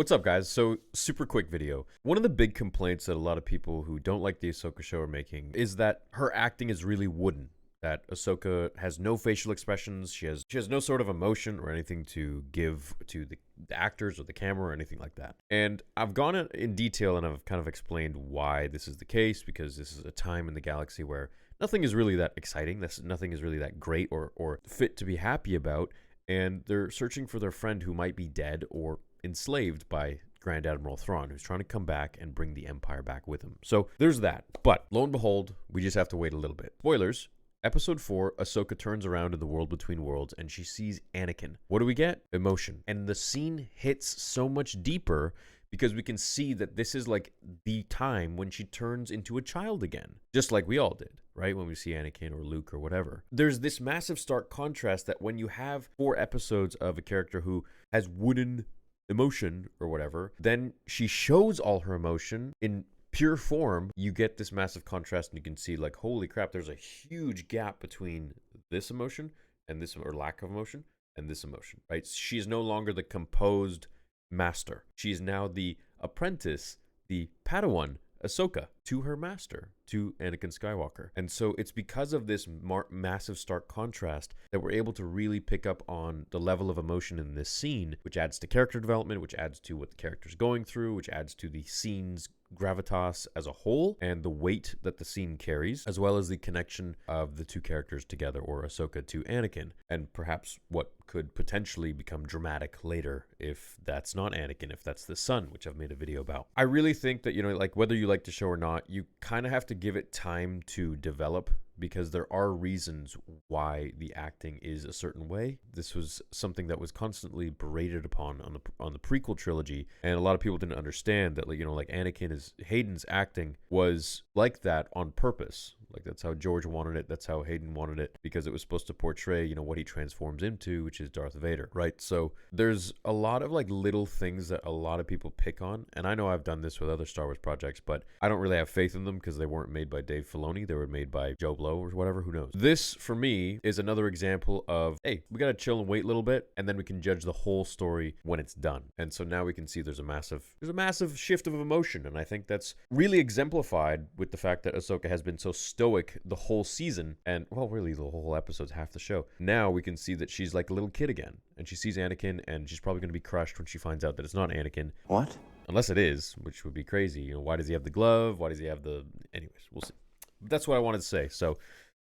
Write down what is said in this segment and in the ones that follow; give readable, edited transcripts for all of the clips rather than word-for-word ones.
What's up, guys? So, super quick video. One of the big complaints that a lot of people who don't like the Ahsoka show are making is that her acting is really wooden. That Ahsoka has no facial expressions, she has no sort of emotion or anything to give to the actors or the camera or anything like that. And I've gone in detail and I've kind of explained why this is the case, because this is a time in the galaxy where nothing is really that exciting, nothing is really that great or fit to be happy about, and they're searching for their friend who might be dead or enslaved by Grand Admiral Thrawn, who's trying to come back and bring the Empire back with him. So there's that. But lo and behold, we just have to wait a little bit. Spoilers. Episode 4, Ahsoka turns around in the world between worlds and she sees Anakin. What do we get? Emotion. And the scene hits so much deeper because we can see that this is like the time when she turns into a child again. Just like we all did, right? When we see Anakin or Luke or whatever. There's this massive stark contrast that when you have 4 episodes of a character who has wooden emotion or whatever, then she shows all her emotion in pure form, you get this massive contrast, and you can see like, holy crap, there's a huge gap between this emotion and this, or lack of emotion, and this emotion, right? She is no longer the composed master. She is now the apprentice, the Padawan, Ahsoka, to her master, to Anakin Skywalker. And so it's because of this massive stark contrast that we're able to really pick up on the level of emotion in this scene, which adds to character development, which adds to what the character's going through, which adds to the scene's gravitas as a whole and the weight that the scene carries, as well as the connection of the two characters together, or Ahsoka to Anakin, and perhaps what could potentially become dramatic later if that's not Anakin, if that's the son, which I've made a video about. I really think that, you know, like whether you like the show or not, you kind of have to give it time to develop, because there are reasons why the acting is a certain way. This was something that was constantly berated upon on the prequel trilogy, and a lot of people didn't understand that, like, you know, like Hayden's acting was like that on purpose. Like, that's how George wanted it, that's how Hayden wanted it, because it was supposed to portray, you know, what he transforms into, which is Darth Vader, right? So there's a lot of like little things that a lot of people pick on, and I know I've done this with other Star Wars projects, but I don't really have faith in them because they weren't made by Dave Filoni, they were made by Joe Blow or whatever, who knows. This, for me, is another example of, hey, we gotta chill and wait a little bit, and then we can judge the whole story when it's done. And so now we can see there's a massive shift of emotion, and I think that's really exemplified with the fact that Ahsoka has been so stoic the whole season, and, well, really the whole episode's half the show. Now we can see that she's like a little kid again, and she sees Anakin, and she's probably gonna be crushed when she finds out that it's not Anakin. What? Unless it is, which would be crazy. You know, why does he have the glove? Why does he have the... Anyways, we'll see. That's what I wanted to say. So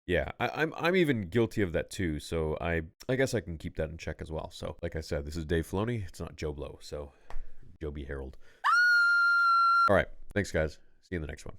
yeah, I'm even guilty of that too. So I guess I can keep that in check as well. So like I said, this is Dave Filoni. It's not Joe Blow. So Joe B. Harold. All right. Thanks, guys. See you in the next one.